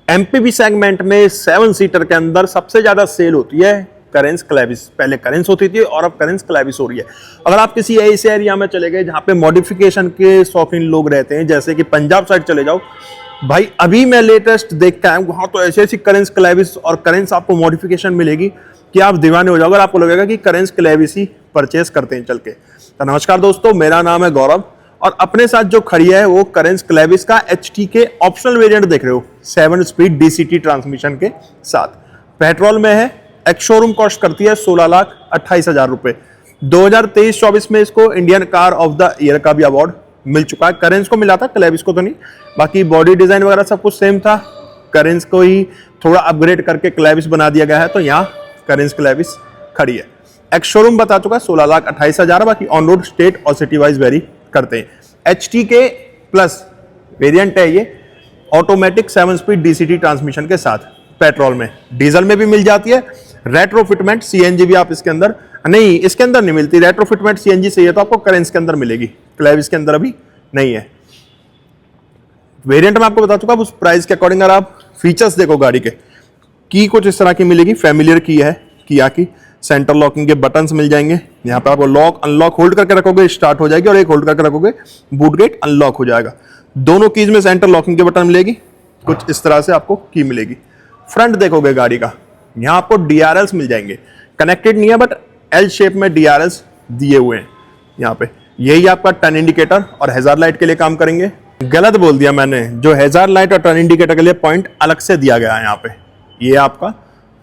MPV segment में 7 seater के अंदर सबसे ज्यादा सेल होती है करेंस क्लेविस। पहले करेंस होती थी और अब करेंस क्लेविस हो रही है। अगर आप किसी ऐसे एरिया में चले गए जहां पे मॉडिफिकेशन के शौकीन लोग रहते हैं, जैसे कि पंजाब साइड चले जाओ भाई, अभी मैं लेटेस्ट देख के आया हूं, वहां तो ऐसी ऐसी करेंस क्लेविस और करेंस आपको मॉडिफिकेशन मिलेगी कि आप दीवाने हो जाओगे। आपको लगेगा कि करेंस क्लेविस ही परचेस करते हैं चल के। तो नमस्कार दोस्तों, मेरा नाम है गौरव और अपने साथ जो खड़ी है वो करेंस क्लेविस का HT के ऑप्शनल वेरिएंट देख रहे हो, 7 स्पीड DCT ट्रांसमिशन के साथ। पेट्रोल में है, एक शोरूम कॉस्ट करती है 16,28,000 रुपए। 2023-24 में इसको Indian car of the year का भी अवार्ड मिल चुका है। करेंस को मिला था, क्लेविस को तो नहीं। बाकी बॉडी डिजाइन वगैरह सब कुछ सेम था, करेंस को ही थोड़ा अपग्रेड करके क्लेविस बना दिया गया है। तो यहाँ करेंस क्लेविस खड़ी है। एक शोरूम बता चुका है 16,28,000। बाकी ऑन रोड स्टेट और सिटी वाइज वेरी करते हैं। HT के प्लस वेरिएंट है ये, ऑटोमेटिक 7 स्पीड DCT ट्रांसमिशन के साथ। पेट्रोल में, डीजल में भी मिल जाती है। रेट्रोफिटमेंट CNG भी आप इसके अंदर नहीं, इसके अंदर नहीं मिलती। रेट्रोफिटमेंट CNG चाहिए तो आपको करेंस के अंदर मिलेगी, क्लेविस के अंदर अभी नहीं है। वेरिएंट में आपको बता चुका, उस प्राइस के अकॉर्डिंग अगर आप फीचर्स देखो गाड़ी के, की कुछ इस तरह की मिलेगी। फैमिलियर की है किया की, सेंटर लॉकिंग के बटन्स मिल जाएंगे। यहाँ पे आपको लॉक अनलॉक होल्ड करके रखोगे स्टार्ट हो जाएगी, और एक होल्ड करके रखोगे बूट गेट अनलॉक हो जाएगा। दोनों कीज में सेंटर लॉकिंग के बटन मिलेगी। कुछ इस तरह से आपको की मिलेगी। फ्रंट देखोगे गाड़ी का, यहाँ आपको DRLs मिल जाएंगे। कनेक्टेड नहीं है बट L शेप में DRLs दिए हुए हैं यहाँ पे। यही आपका टर्न इंडिकेटर और हैजार्ड लाइट के लिए काम करेंगे। गलत बोल दिया मैंने, जो हैजार्ड लाइट और टर्न इंडिकेटर के लिए पॉइंट अलग से दिया गया है यहाँ पे। ये आपका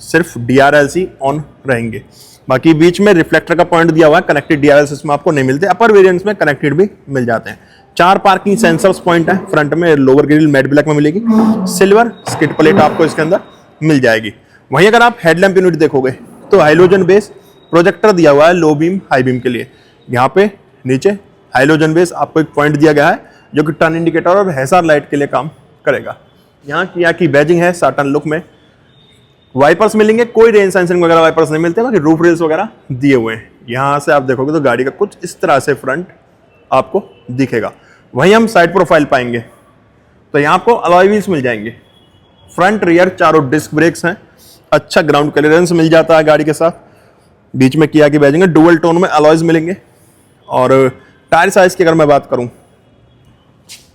सिर्फ DRLs ही ऑन रहेंगे। बाकी बीच में रिफ्लेक्टर का पॉइंट दिया हुआ है। कनेक्टेड DRLs इसमें आपको नहीं मिलते। अपर वेरिएंट्स में कनेक्टेड भी मिल जाते हैं। 4 पार्किंग सेंसर्स पॉइंट है फ्रंट में। लोअर ग्रिल मैट ब्लैक में मिलेगी। सिल्वर स्किड प्लेट आपको इसके अंदर मिल जाएगी। वहीं अगर आप हेडलैम्प यूनिट देखोगे तो हाइलोजन बेस प्रोजेक्टर दिया हुआ है लो बीम हाई बीम के लिए। यहाँ पे नीचे हाइलोजन बेस आपको एक पॉइंट दिया गया है जो कि टर्न इंडिकेटर और हैजार्ड लाइट के लिए काम करेगा। यहाँ किया की बैजिंग है साटन लुक में। वाइपर्स मिलेंगे, कोई रेन सेंसिंग वगैरह वाइपर्स नहीं मिलते, बाकी रूफ रेल्स वगैरह दिए हुए हैं। यहाँ से आप देखोगे तो गाड़ी का कुछ इस तरह से फ्रंट आपको दिखेगा। वहीं हम साइड प्रोफाइल पाएंगे तो यहाँ आपको अलॉय व्हील्स मिल जाएंगे। फ्रंट रियर चारों डिस्क ब्रेक्स हैं। अच्छा ग्राउंड क्लियरेंस मिल जाता है गाड़ी के साथ। बीच में किया की बैजिंग है। डुअल टोन में अलॉयज मिलेंगे। और टायर साइज की अगर मैं बात करूं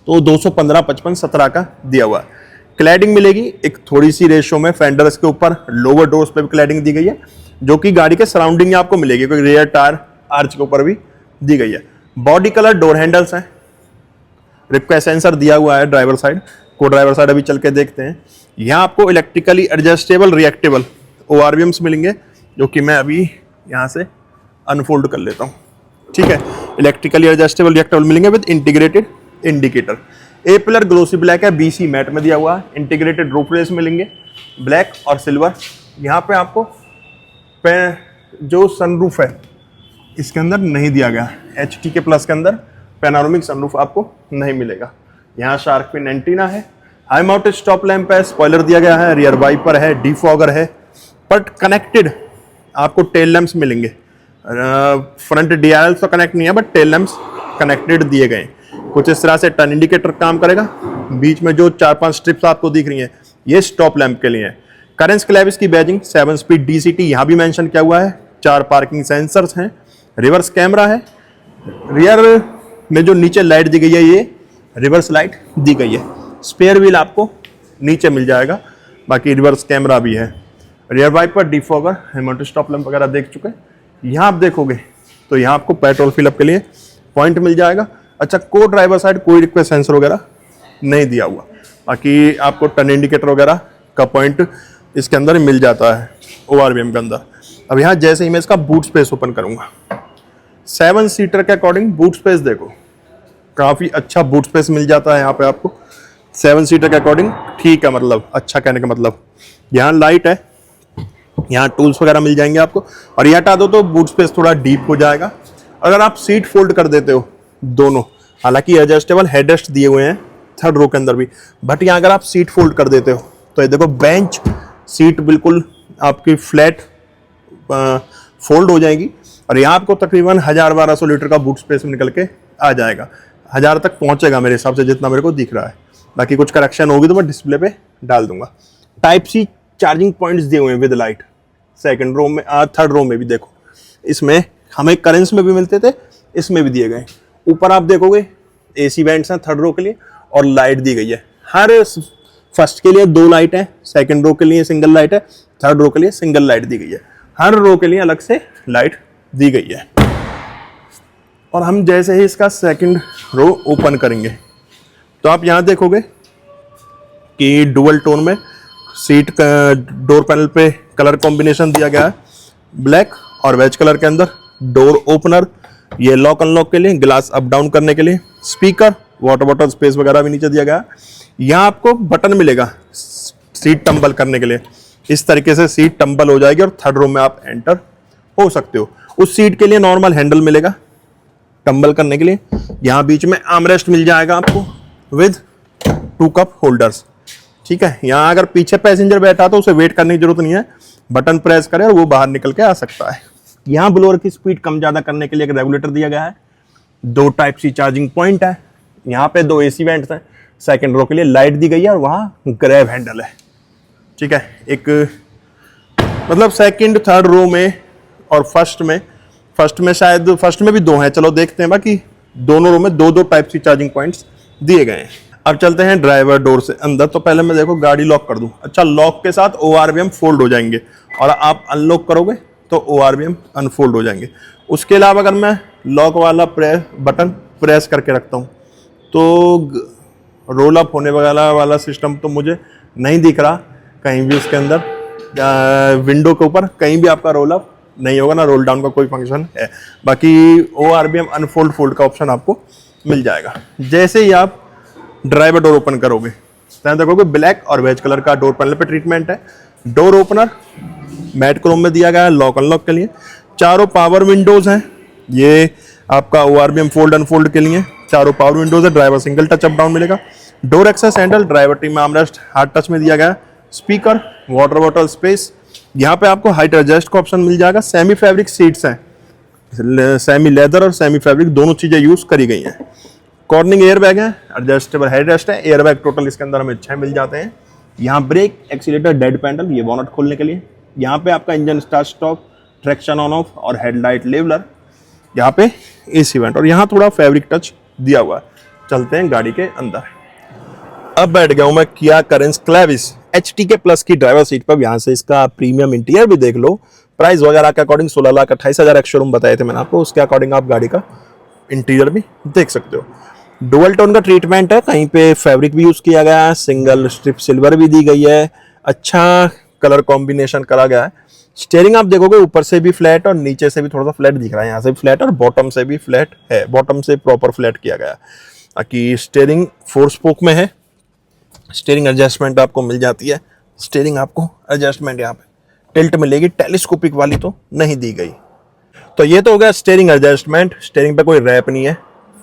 तो 215, 55, 17 का दिया हुआ है। क्लैडिंग मिलेगी एक थोड़ी सी रेशो में। फेंडर्स के ऊपर लोअर डोर्स पे भी क्लैडिंग दी गई है, जो कि गाड़ी के सराउंडिंग आपको मिलेगी। कोई रियर टायर आर्च के ऊपर भी दी गई है। बॉडी कलर डोर हैंडल्स हैं। रिप का सेंसर दिया हुआ है ड्राइवर साइड को। ड्राइवर साइड अभी चल के देखते हैं। यहाँ आपको इलेक्ट्रिकली एडजस्टेबल रिएक्टेबल ORVMs मिलेंगे, जो कि मैं अभी यहाँ से अनफोल्ड कर लेता हूँ। ठीक है, इलेक्ट्रिकली एडजस्टेबल रिएक्टेबल मिलेंगे with integrated indicator. A pillar glossy black है, BC मैट में दिया हुआ है। इंटीग्रेटेड रूफ रेल्स मिलेंगे ब्लैक और सिल्वर। यहाँ पे आपको जो सनरूफ है इसके अंदर नहीं दिया गया। HT के प्लस के अंदर पैनोरामिक सनरूफ आपको नहीं मिलेगा। यहाँ शार्क फिन एंटीना है। हाई माउंटेड स्टॉप लैंप है। स्पॉइलर दिया गया है। रियर वाइपर है। डिफॉगर है। बट कनेक्टेड आपको टेल लैंप्स मिलेंगे। फ्रंट DRLs तो कनेक्ट नहीं है बट टेल लैंप्स कनेक्टेड दिए गए। कुछ इस तरह से टर्न इंडिकेटर काम करेगा। बीच में जो 4-5 स्ट्रिप्स आपको दिख रही हैं ये स्टॉप लैंप के लिए है। करेंस क्लेविस की बैजिंग 7 स्पीड DCT यहाँ भी मेंशन किया हुआ है। 4 पार्किंग सेंसर्स हैं। रिवर्स कैमरा है। रियर में जो नीचे लाइट दी गई है ये रिवर्स लाइट दी गई है। स्पेयर व्हील आपको नीचे मिल जाएगा। बाकी रिवर्स कैमरा भी है। रियर वाइपर, डिफॉगर, हेमोटो स्टॉप लैंप वगैरह देख चुके हैं। यहाँ आप देखोगे तो यहाँ आपको पेट्रोल फिलअप के लिए पॉइंट मिल जाएगा। अच्छा, को ड्राइवर साइड कोई रिक्वेस्ट सेंसर वगैरह नहीं दिया हुआ। बाकी आपको टर्न इंडिकेटर वगैरह का पॉइंट इसके अंदर मिल जाता है ORVM के अंदर। अब यहाँ जैसे ही मैं इसका बूट स्पेस ओपन करूंगा, 7 सीटर के अकॉर्डिंग बूट स्पेस देखो, काफी अच्छा बूट स्पेस मिल जाता है यहाँ पे आपको 7 सीटर के अकॉर्डिंग। ठीक है, मतलब अच्छा कहने का मतलब यहाँ लाइट है, यहाँ टूल्स वगैरह मिल जाएंगे आपको। और ये हटा दो तो बूट स्पेस थोड़ा डीप हो जाएगा। अगर आप सीट फोल्ड कर देते हो दोनों, हालांकि एडजस्टेबल हेडरेस्ट दिए हुए हैं थर्ड रो के अंदर भी, बट यहाँ अगर आप सीट फोल्ड कर देते हो तो ये देखो बेंच सीट बिल्कुल आपकी फ्लैट फोल्ड हो जाएगी। और यहाँ आपको तकरीबन 1000-1200 लीटर का बूट स्पेस निकल के आ जाएगा। 1000 तक पहुंचेगा मेरे हिसाब से, जितना मेरे को दिख रहा है। बाकी कुछ करेक्शन होगी तो मैं डिस्प्ले पे डाल दूंगा। टाइप सी चार्जिंग पॉइंट्स दिए हुए हैं विद लाइट, सेकंड रो में, थर्ड रो में भी देखो, इसमें हमें करेंस में भी मिलते थे, इसमें भी दिए गए। ऊपर आप देखोगे AC वेंट्स हैं थर्ड रो के लिए और लाइट दी गई है। हर फर्स्ट के लिए 2 लाइट है, सेकंड रो के लिए सिंगल लाइट है, थर्ड रो के लिए सिंगल लाइट दी गई है। हर रो के लिए अलग से लाइट दी गई है। और हम जैसे ही इसका सेकंड रो ओपन करेंगे तो आप यहां देखोगे कि डुअल टोन में सीट का डोर पैनल पे कलर कॉम्बिनेशन दिया गया है, ब्लैक और वेज कलर के अंदर। डोर ओपनर, ये लॉक अनलॉक के लिए, ग्लास अप डाउन करने के लिए, स्पीकर, वाटर बॉटल स्पेस वगैरह भी नीचे दिया गया है। यहाँ आपको बटन मिलेगा सीट टंबल करने के लिए, इस तरीके से सीट टंबल हो जाएगी और थर्ड रो में आप एंटर हो सकते हो। उस सीट के लिए नॉर्मल हैंडल मिलेगा टंबल करने के लिए। यहाँ बीच में आर्मरेस्ट मिल जाएगा आपको विद 2 कप होल्डर्स, ठीक है। यहाँ अगर पीछे पैसेंजर बैठा तो उसे वेट करने की जरूरत नहीं है, बटन प्रेस करे और वो बाहर निकल के आ सकता है। यहाँ ब्लोअर की स्पीड कम ज्यादा करने के लिए एक रेगुलेटर दिया गया है। 2 टाइप सी चार्जिंग पॉइंट है, यहाँ पे 2 AC वेंट्स हैं, सेकंड रो के लिए लाइट दी गई है और वहाँ ग्रैब हैंडल है, ठीक है। एक मतलब सेकंड थर्ड रो में और फर्स्ट में शायद फर्स्ट में भी 2 हैं, चलो देखते हैं। बाकी दोनों रो में 2-2 टाइप सी चार्जिंग पॉइंट्स दिए गए हैं। अब चलते हैं ड्राइवर डोर से अंदर। तो पहले मैं देखो गाड़ी लॉक कर दूं। अच्छा, लॉक के साथ ORVM फोल्ड हो जाएंगे और आप अनलॉक करोगे तो ORVM अनफोल्ड हो जाएंगे। उसके अलावा अगर मैं लॉक वाला बटन प्रेस करके रखता हूं तो रोल अप होने वाला सिस्टम तो मुझे नहीं दिख रहा कहीं भी इसके अंदर। विंडो के ऊपर कहीं भी आपका रोल अप नहीं होगा, ना रोल डाउन का कोई फंक्शन है। बाकी ORVM अनफोल्ड फोल्ड का ऑप्शन आपको मिल जाएगा। जैसे ही आप ड्राइवर डोर ओपन करोगे तो देखोगे ब्लैक और वेज कलर का डोर पैनल पे ट्रीटमेंट है। डोर ओपनर मैट क्रोम में दिया गया है लॉक अनलॉक के लिए। चारों पावर विंडोज हैं, ये आपका ORVM फोल्ड अनफोल्ड के लिए चारों पावर विंडोज है। Driver single touch up down मिलेगा। Door access handle, driver team armrest hard touch में दिया गया है। स्पीकर, वाटर बॉटल स्पेस, यहाँ पे आपको हाइट एडजस्ट का ऑप्शन मिल जाएगा। सेमी फैब्रिक सीट्स हैं, सेमी लेदर और सेमी फैब्रिक दोनों चीजें यूज करी गई हैं। कॉर्निंग एयर बैग है, एडजस्टेबल हेड रेस्ट है। एयर बैग टोटल इसके अंदर हमें 6 मिल जाते हैं। यहाँ ब्रेक, एक्सीलेटर, डेड पैडल, ये बोनट खोलने के लिए। यहाँ पे आपका engine start stop, traction on off और हेडलाइट लेवलर। यहाँ पे AC वेंट और यहाँ थोड़ा फैब्रिक टच दिया हुआ है। चलते हैं गाड़ी के अंदर। अब बैठ गया हूँ मैं किया करेंस क्लेविस HTK प्लस की ड्राइवर सीट पर। यहाँ से इसका प्रीमियम इंटीरियर भी देख लो। प्राइस वगैरह के अकॉर्डिंग 16,28,000 एक शोरूम बताए थे मैंने आपको, उसके अकॉर्डिंग आप गाड़ी का इंटीरियर भी देख सकते हो। डुअल टोन का ट्रीटमेंट है, कहीं पे फैब्रिक भी यूज किया गया है, सिंगल स्ट्रिप सिल्वर भी दी गई है, अच्छा कलर कॉम्बिनेशन करा गया है। स्टीयरिंग आप देखोगे ऊपर से भी फ्लैट और नीचे से भी थोड़ा सा फ्लैट दिख रहा है, यहाँ से भी फ्लैट और बॉटम से भी फ्लैट है, बॉटम से प्रॉपर फ्लैट किया गया है। बाकी स्टीयरिंग 4 स्पोक में है। स्टीयरिंग एडजस्टमेंट आपको मिल जाती है। स्टीयरिंग आपको एडजस्टमेंट यहाँ पे टिल्ट मिलेगी, टेलीस्कोपिक वाली तो नहीं दी गई। तो ये तो हो गया स्टीयरिंग एडजस्टमेंट। स्टीयरिंग पे कोई रैप नहीं है,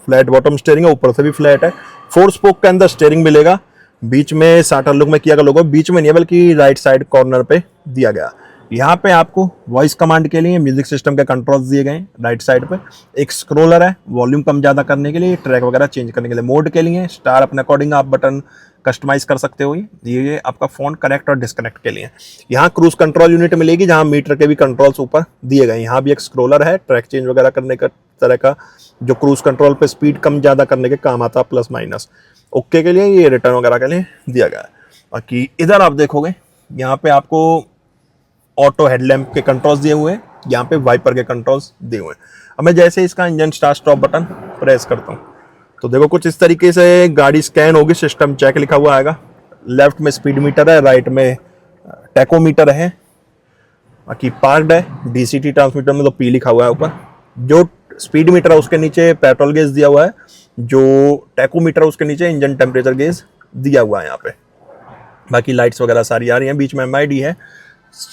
फ्लैट बॉटम स्टीयरिंग है, ऊपर से भी फ्लैट है। 4 स्पोक के अंदर स्टीयरिंग मिलेगा। बीच में साटर लुक में किया गया लोगो, बीच में नहीं है बल्कि राइट साइड कॉर्नर पे दिया गया। यहाँ पे आपको वॉइस कमांड के लिए म्यूजिक सिस्टम के कंट्रोल्स दिए गए राइट साइड पे। एक स्क्रोलर है वॉल्यूम कम ज्यादा करने के लिए, ट्रैक वगैरह चेंज करने के लिए। मोड के लिए स्टार अपने अकॉर्डिंग आप बटन कस्टमाइज कर सकते हो। ये आपका फोन कनेक्ट और डिस्कनेक्ट के लिए। यहाँ क्रूज कंट्रोल यूनिट मिलेगी जहाँ मीटर के भी कंट्रोल्स ऊपर दिए गए। यहाँ भी एक स्क्रोलर है, ट्रैक चेंज वगैरह करने का तरह का, जो क्रूज कंट्रोल पे स्पीड कम ज्यादा करने के काम आता है, प्लस माइनस। ओके के लिए, ये रिटर्न वगैरह के लिए दिया गया है। बाकी इधर आप देखोगे यहाँ पे आपको ऑटो हेडलैम्प के कंट्रोल्स दिए हुए हैं, यहाँ पे वाइपर के कंट्रोल्स दिए हुए हैं। अब मैं जैसे इसका engine start stop button press करता हूँ तो देखो कुछ इस तरीके से गाड़ी स्कैन होगी, सिस्टम चेक लिखा हुआ आएगा। लेफ्ट में स्पीड मीटर है, राइट में टैकोमीटर है। बाकी पार्क्ड है, DCT ट्रांसमीटर में तो P लिखा हुआ है ऊपर। जो स्पीड मीटर है उसके नीचे पेट्रोल गेज दिया हुआ है, जो टैकोमीटर है उसके नीचे इंजन टेम्परेचर गेज दिया हुआ है यहाँ पे। बाकी लाइट्स वगैरह सारी आ रही हैं, बीच में MID है।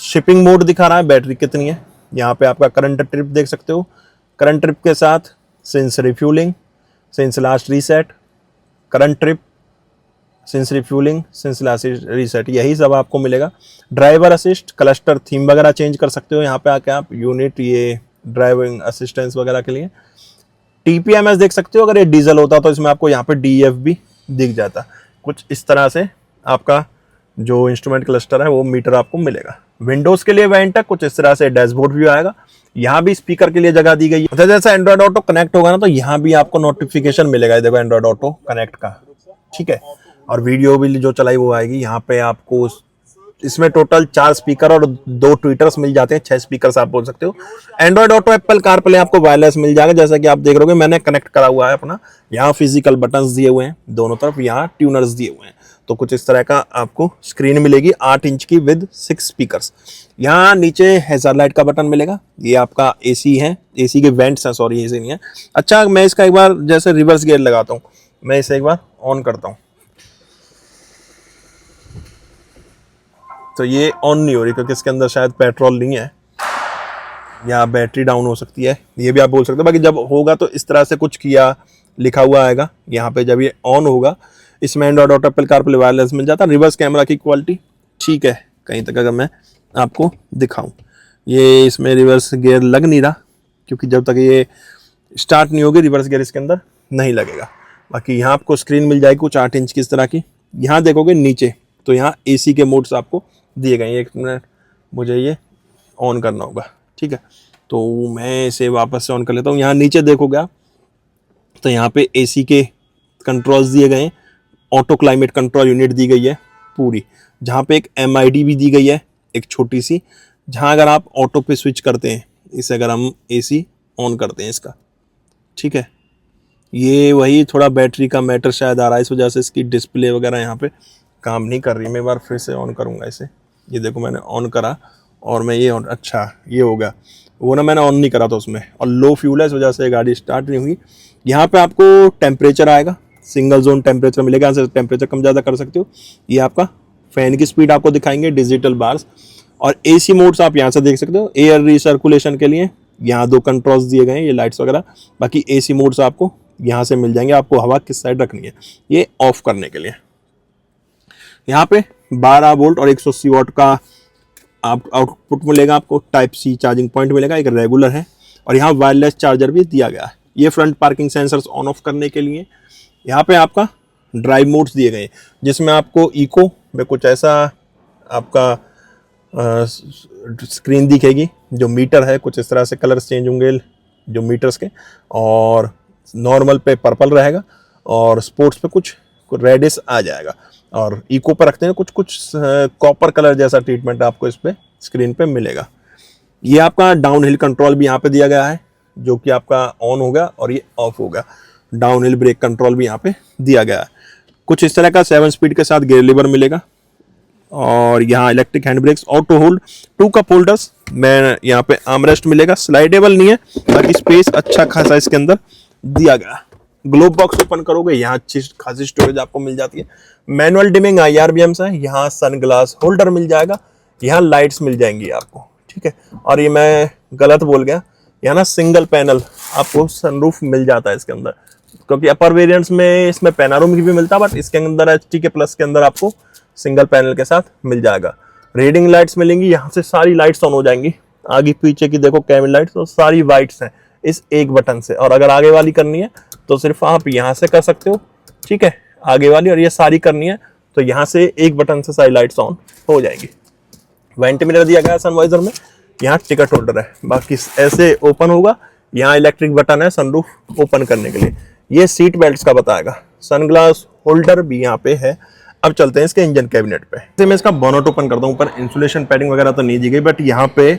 शिपिंग मोड दिखा रहा है, बैटरी कितनी है। यहाँ पे आपका करंट ट्रिप देख सकते हो, करंट ट्रिप के साथ since refuelling, since last reset, current trip, since refuelling, since last reset, यही सब आपको मिलेगा। ड्राइवर असिस्ट, क्लस्टर थीम वगैरह चेंज कर सकते हो यहाँ पे आके आप। यूनिट, ये ड्राइविंग असिस्टेंस वगैरह के लिए। TPMS देख सकते हो, अगर ये डीजल होता तो इसमें आपको यहाँ पे DEF भी दिख जाता। कुछ इस तरह से आपका जो इंस्ट्रूमेंट क्लस्टर है वो मीटर आपको मिलेगा। विंडोज के लिए वेंट है, कुछ इस तरह से डैशबोर्ड व्यू आएगा। यहाँ भी स्पीकर के लिए जगह दी गई है। जैसे एंड्रॉइड ऑटो कनेक्ट होगा ना तो यहाँ भी आपको नोटिफिकेशन मिलेगा, देखो एंड्रॉइड ऑटो कनेक्ट का, ठीक है। और वीडियो भी जो चलाई वो आएगी। यहाँ पे आपको इसमें टोटल 4 स्पीकर और 2 ट्विटर्स मिल जाते हैं, 6 स्पीकर आप बोल सकते हो। एंड्रॉइड ऑटो, एप्पल कारप्ले आपको वायरलेस मिल जाएगा, जैसा कि आप देख रहे हो मैंने कनेक्ट करा हुआ है अपना। यहाँ फिजिकल बटन्स दिए हुए हैं दोनों तरफ, यहाँ ट्यूनर्स दिए हुए हैं। तो कुछ इस तरह का आपको स्क्रीन मिलेगी 8 इंच की विद 6 स्पीकर्स। यहाँ नीचे हैजार्ड लाइट का बटन मिलेगा। ये आपका एसी है, एसी के वेंट्स हैं, सॉरी एसी नहीं है। अच्छा, मैं इसका एक बार जैसे रिवर्स गियर लगाता हूँ, मैं इसे एक बार ऑन करता हूँ तो ये ऑन नहीं हो रही क्योंकि इसके अंदर शायद पेट्रोल नहीं है या बैटरी डाउन हो सकती है, ये भी आप बोल सकते हो। बाकी जब होगा तो इस तरह से कुछ किया लिखा हुआ आएगा यहाँ पे। जब ये ऑन होगा, इसमें Android auto, Apple CarPlay wireless मिल जाता है। रिवर्स कैमरा की क्वालिटी ठीक है कहीं तक, अगर मैं आपको दिखाऊं, ये इसमें रिवर्स गियर लग नहीं रहा क्योंकि जब तक ये स्टार्ट नहीं होगी रिवर्स गियर इसके अंदर नहीं लगेगा। बाकी यहाँ आपको स्क्रीन मिल जाएगी कुछ 8 इंच की इस तरह की। यहाँ देखोगे नीचे तो यहाँ एसी के मोड्स आपको दिए गए हैं। 1 मिनट, मुझे ये ऑन करना होगा, ठीक है। तो मैं इसे वापस से ऑन कर लेता हूँ। यहाँ नीचे देखोगे आप तो यहाँ पे एसी के कंट्रोल्स दिए गए हैं, ऑटो क्लाइमेट कंट्रोल यूनिट दी गई है पूरी, जहाँ पे एक MID भी दी गई है एक छोटी सी, जहाँ अगर आप ऑटो पे स्विच करते हैं, इसे अगर हम एसी ऑन करते हैं इसका, ठीक है। ये वही थोड़ा बैटरी का मैटर शायद आ रहा है, इस वजह से इसकी डिस्प्ले वगैरह यहाँ पे काम नहीं कर रही। मैं एक बार फिर से ऑन करूँगा इसे। ये देखो मैंने ऑन करा और मैं ये ऑन, अच्छा ये हो गया, वो ना मैंने ऑन नहीं करा था उसमें, और लो फ्यूल है इस वजह से गाड़ी स्टार्ट नहीं हुई। यहाँ पे आपको टेम्परेचर आएगा, सिंगल जोन टेम्परेचर मिलेगा, यहाँ से टेम्परेचर कम ज़्यादा कर सकते हो। ये आपका फैन की स्पीड आपको दिखाएंगे, डिजिटल बार्स, और एसी मोड्स आप यहाँ से देख सकते हो। एयर रिसर्कुलेशन के लिए यहाँ 2 कंट्रोल्स दिए गए हैं, ये लाइट्स वगैरह। बाकी एसी मोड्स आपको यहाँ से मिल जाएंगे, आपको हवा किस साइड रखनी है ये ऑफ करने के लिए। यहाँ पे 12 वोल्ट और 180 वाट का आउटपुट मिलेगा आपको। टाइप सी चार्जिंग पॉइंट मिलेगा, एक रेगुलर है, और यहाँ वायरलेस चार्जर भी दिया गया है। ये front parking sensors on off करने के लिए। यहाँ पे आपका ड्राइव मोड्स दिए गए हैं, जिसमें आपको इको में कुछ ऐसा आपका स्क्रीन दिखेगी, जो मीटर है कुछ इस तरह से कलर्स चेंज होंगे जो मीटर्स के, और नॉर्मल पे पर्पल रहेगा और स्पोर्ट्स पे कुछ रेडिश आ जाएगा, और इको पर रखते हैं कुछ कॉपर कलर जैसा ट्रीटमेंट आपको इस पे स्क्रीन पे मिलेगा। ये आपका डाउन हिल कंट्रोल भी यहाँ पे दिया गया है, जो कि आपका ऑन होगा और ये ऑफ होगा। डाउन हिल ब्रेक कंट्रोल भी यहाँ पे दिया गया है। कुछ इस तरह का 7 स्पीड के साथ गियर लीवर मिलेगा, और यहाँ electric hand brakes, auto hold, 2 cup holders में यहाँ पे आर्मरेस्ट मिलेगा। स्लाइडेबल नहीं है, बाकी स्पेस अच्छा खासा इसके अंदर दिया गया। ग्लोब बॉक्स ओपन करोगे, यहाँ अच्छी खासी स्टोरेज आपको मिल जाती है। मैनुअल डिमिंग IRBMs है, यहाँ सन ग्लास होल्डर मिल जाएगा, यहाँ लाइट्स मिल जाएंगी आपको, ठीक है। और ये मैं गलत बोल गया, यहाँ ना सिंगल पैनल आपको सनरूफ मिल जाता है इसके अंदर, क्योंकि अपर वेरिएंट्स में इसमें पैनारोमिक भी मिलता है, बट इसके अंदर HT के प्लस के अंदर आपको सिंगल पैनल के साथ मिल जाएगा। रीडिंग लाइट्स मिलेंगी, यहाँ से सारी लाइट्स ऑन हो जाएंगी। आगे पीछे की देखो कैबिन लाइट्स, तो सारी वाइट्स हैं इस एक बटन से। और अगर आगे वाली करनी है तो सिर्फ आप यहाँ से कर सकते हो, ठीक है, आगे वाली। और ये सारी करनी है तो यहाँ से एक बटन से सारी लाइट्स ऑन हो जाएंगी। वेंट मिरर दिया गया है सनवाइजर में, यहाँ टिकट होल्डर है, बाकी ऐसे ओपन होगा। यहाँ इलेक्ट्रिक बटन है सनरूफ ओपन करने के लिए। ये सीट बेल्ट्स का बताएगा। सनग्लास होल्डर भी यहाँ पे है। अब चलते हैं इसके इंजन कैबिनेट पे। मैं इसका बोनट ओपन करता हूँ। ऊपर इंसुलेशन पैडिंग वगैरह तो नहीं दी गई, बट यहाँ पे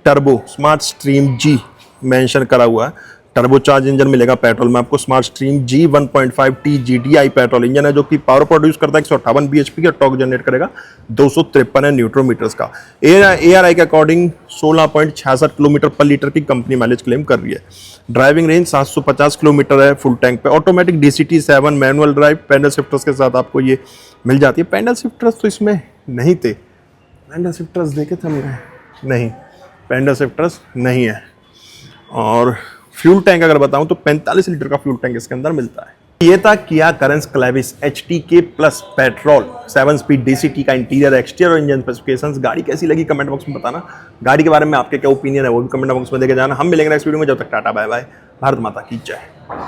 turbo smart stream G mention करा हुआ है। टर्बो चार्ज इंजन मिलेगा पेट्रोल में आपको। Smart stream G 1.5T GDI petrol engine है, जो कि पावर प्रोड्यूस करता है 158 bhp का, टॉर्क जनरेट करेगा 253 न्यूट्रोमीटर्स का। ARI के अकॉर्डिंग 16.66 किलोमीटर पर लीटर की कंपनी माइलेज क्लेम कर रही है। ड्राइविंग रेंज 750 किलोमीटर है फुल टैंक पे। Automatic DCT 7 manual drive, paddle shifters के साथ आपको ये मिल जाती है। पैडल शिफ्टर्स तो इसमें नहीं थे, पैडल शिफ्टर्स देखे थे हमने, नहीं पैडल शिफ्टर्स नहीं है। और फ्यूल टैंक अगर बताऊं तो 45 लीटर का फ्यूल टैंक इसके अंदर मिलता है। ये था किया Carens Clavis HTK plus petrol 7 speed DCT का इंटीरियर, एक्सटीरियर और इंजन स्पेसिफिकेशंस। गाड़ी कैसी लगी कमेंट बॉक्स में बताना। गाड़ी के बारे में आपके क्या ओपिनियन है वो भी कमेंट बॉक्स में देके जाना। हम मिलेंगे नेक्स्ट वीडियो में, जब तक टाटा बाय बाय, भारत माता की जय।